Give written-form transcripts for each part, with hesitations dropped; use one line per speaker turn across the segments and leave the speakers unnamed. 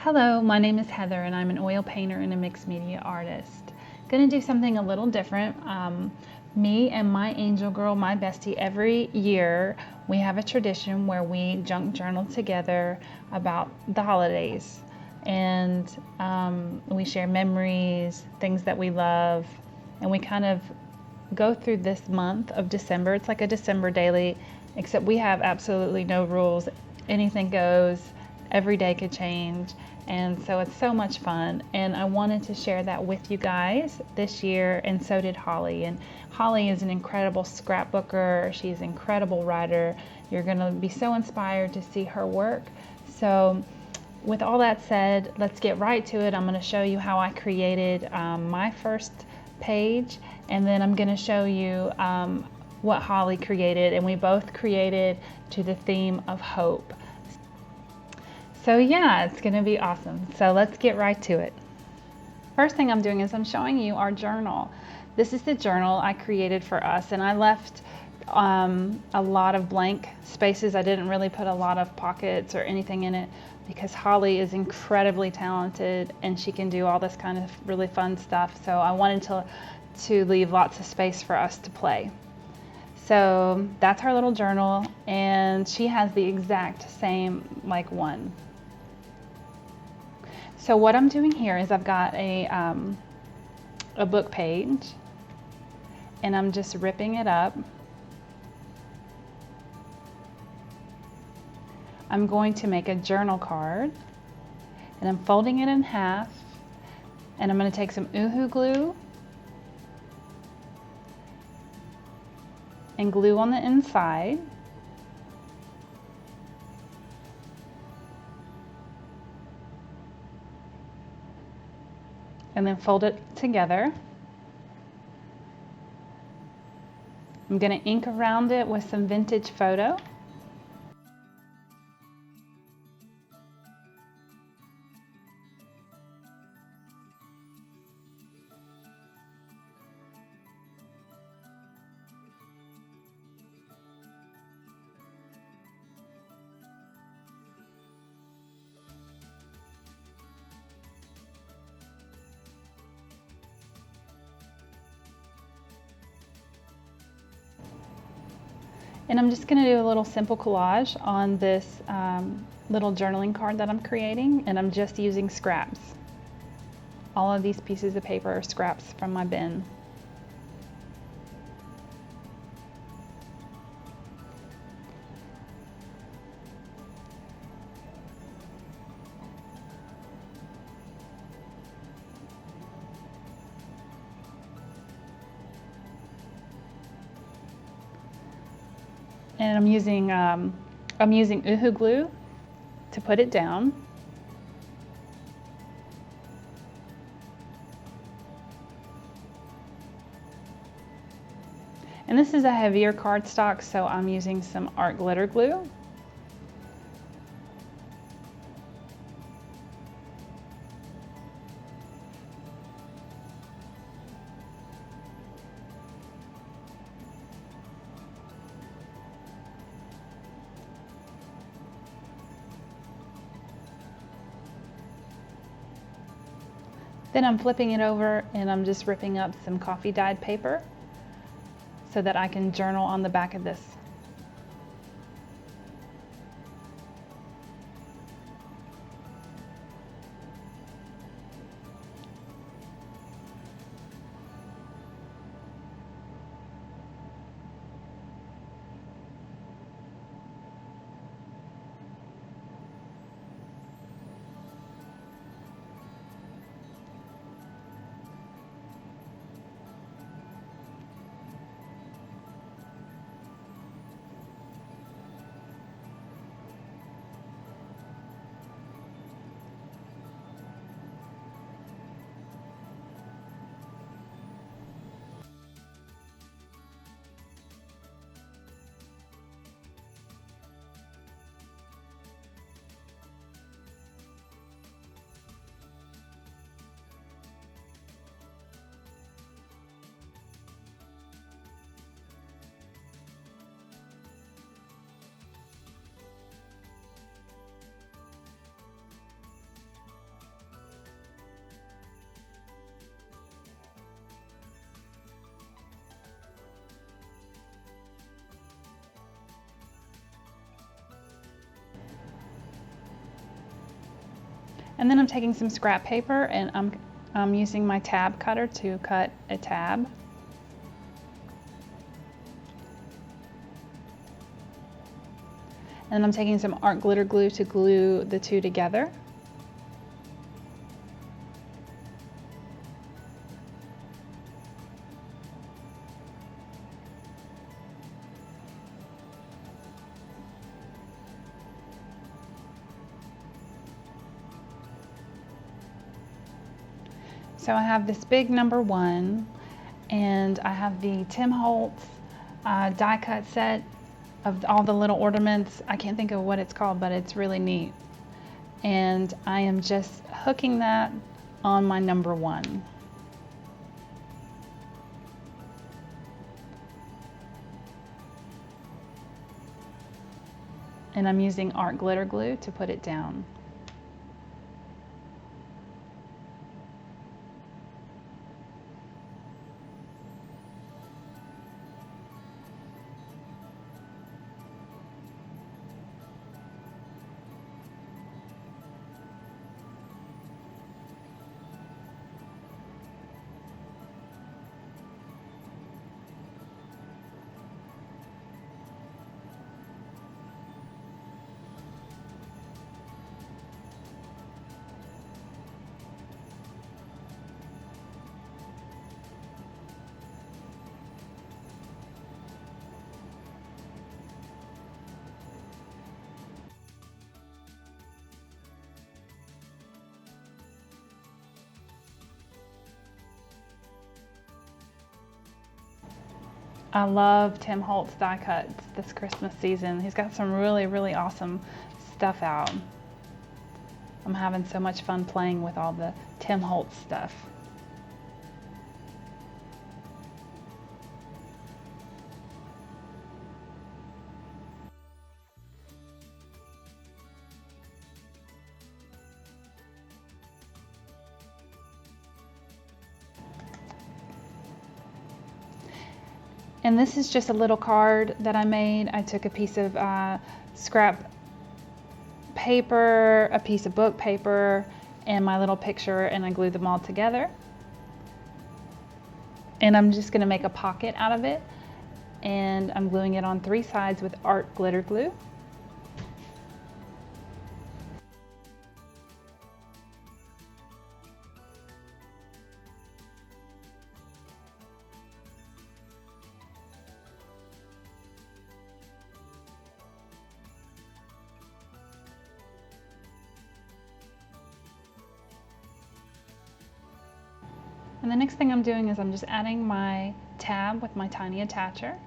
Hello, my name is Heather and I'm an oil painter and a mixed media artist. Gonna do something a little different. Me and my angel girl, my bestie, every year we have a tradition where we junk journal together about the holidays. And we share memories, things that we love, and we kind of go through this month of December. It's like a December daily, except we have absolutely no rules. Anything goes, every day could change. And so it's so much fun. And I wanted to share that with you guys this year, and so did Holly. And Holly is an incredible scrapbooker, she's an incredible writer. You're going to be so inspired to see her work. So, with all that said, let's get right to it. I'm going to show you how I created my first page, and then I'm going to show you what Holly created, and we both created to the theme of hope. So yeah, it's going to be awesome. So let's get right to it. First thing I'm doing is I'm showing you our journal. This is the journal I created for us, and I left a lot of blank spaces. I didn't really put a lot of pockets or anything in it because Holly is incredibly talented and she can do all this kind of really fun stuff. So I wanted to leave lots of space for us to play. So that's her little journal, and she has the exact same like one. So what I'm doing here is I've got a book page, and I'm just ripping it up. I'm going to make a journal card, and I'm folding it in half, and I'm going to take some Uhu glue and glue on the inside. And then fold it together. I'm going to ink around it with some vintage photo. And I'm just going to do a little simple collage on this little journaling card that I'm creating, and I'm just using scraps. All of these pieces of paper are scraps from my bin. And I'm using Uhu glue to put it down. And this is a heavier cardstock, so I'm using some art glitter glue. Then I'm flipping it over and I'm just ripping up some coffee dyed paper so that I can journal on the back of this. And then I'm taking some scrap paper and I'm using my tab cutter to cut a tab. And I'm taking some art glitter glue to glue the two together. So I have this big number 1, and I have the Tim Holtz die cut set of all the little ornaments. I can't think of what it's called, but it's really neat. And I am just hooking that on my number 1. And I'm using art glitter glue to put it down. I love Tim Holtz die cuts this Christmas season. He's got some really, really awesome stuff out. I'm having so much fun playing with all the Tim Holtz stuff. And this is just a little card that I made. I took a piece of scrap paper, a piece of book paper, and my little picture, and I glued them all together. And I'm just going to make a pocket out of it, and I'm gluing it on 3 sides with art glitter glue. And the next thing I'm doing is I'm just adding my tab with my tiny attacher.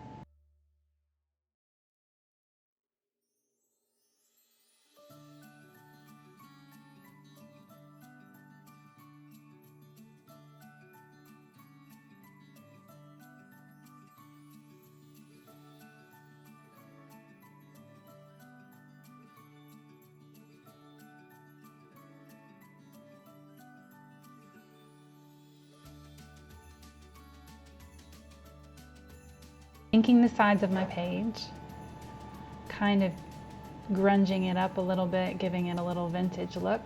Inking the sides of my page, kind of grunging it up a little bit, giving it a little vintage look.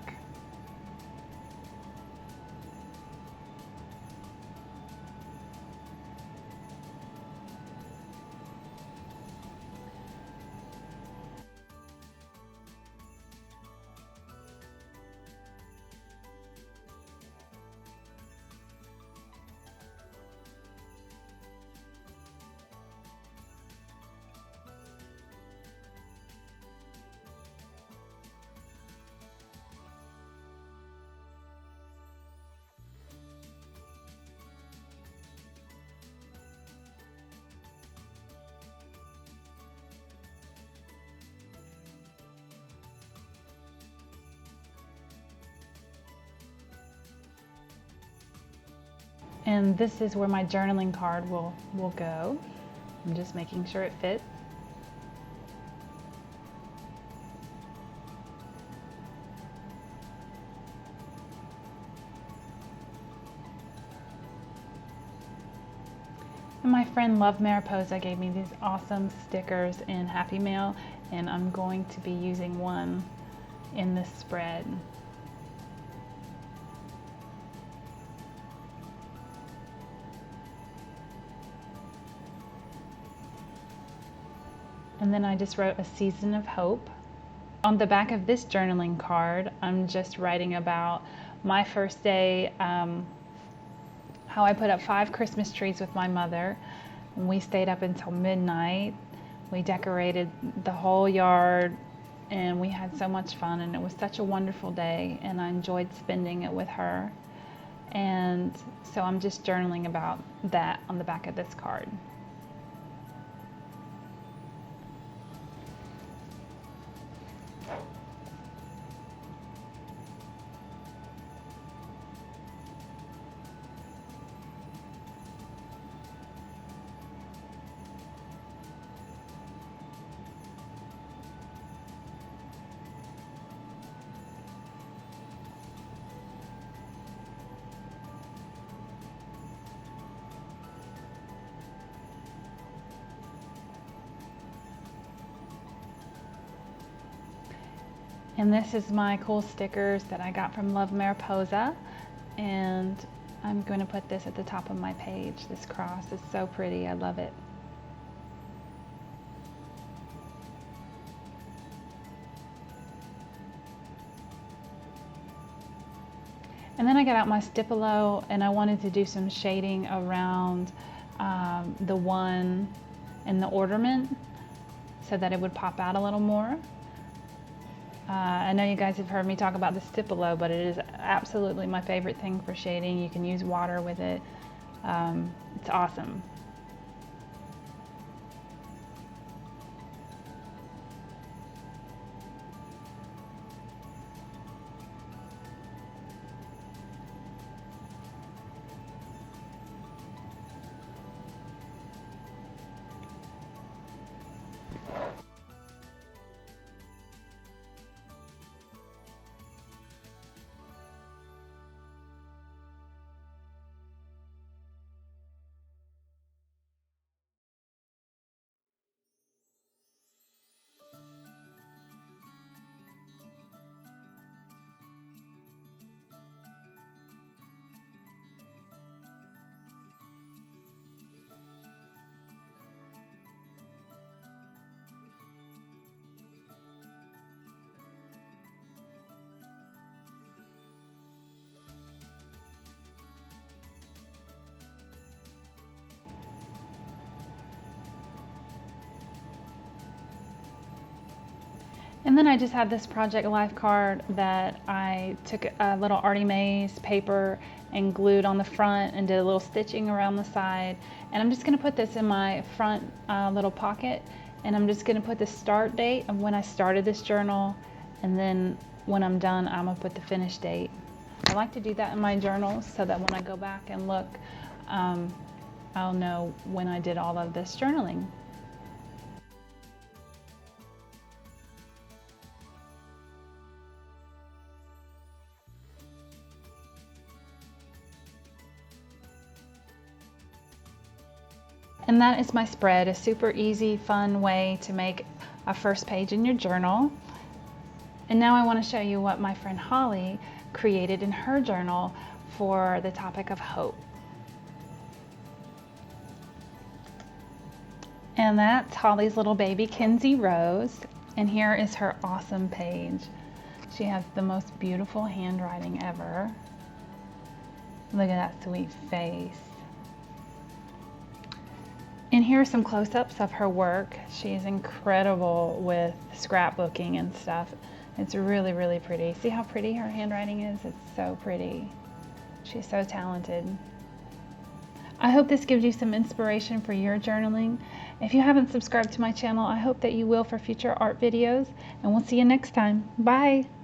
And this is where my journaling card will go. I'm just making sure it fits. And my friend Love Mariposa gave me these awesome stickers in Happy Mail, and I'm going to be using one in this spread. And then I just wrote a season of hope. On the back of this journaling card, I'm just writing about my first day, how I put up 5 Christmas trees with my mother. We stayed up until midnight. We decorated the whole yard and we had so much fun, and it was such a wonderful day, and I enjoyed spending it with her. And so I'm just journaling about that on the back of this card. And this is my cool stickers that I got from Love Mariposa, and I'm going to put this at the top of my page. This cross is so pretty. I love it. And then I got out my Stipolo and I wanted to do some shading around the one and the ornament so that it would pop out a little more. I know you guys have heard me talk about the Stipolo, but it is absolutely my favorite thing for shading. You can use water with it. It's awesome. And then I just have this Project Life card that I took a little Artie Mays paper and glued on the front and did a little stitching around the side. And I'm just going to put this in my front little pocket, and I'm just going to put the start date of when I started this journal, and then when I'm done I'm going to put the finish date. I like to do that in my journals so that when I go back and look, I'll know when I did all of this journaling. And that is my spread, a super easy, fun way to make a first page in your journal. And now I want to show you what my friend Holly created in her journal for the topic of hope. And that's Holly's little baby, Kenzie Rose. And here is her awesome page. She has the most beautiful handwriting ever. Look at that sweet face. And here are some close-ups of her work. She's incredible with scrapbooking and stuff. It's really, really pretty. See how pretty her handwriting is? It's so pretty. She's so talented. I hope this gives you some inspiration for your journaling. If you haven't subscribed to my channel, I hope that you will for future art videos, and we'll see you next time. Bye!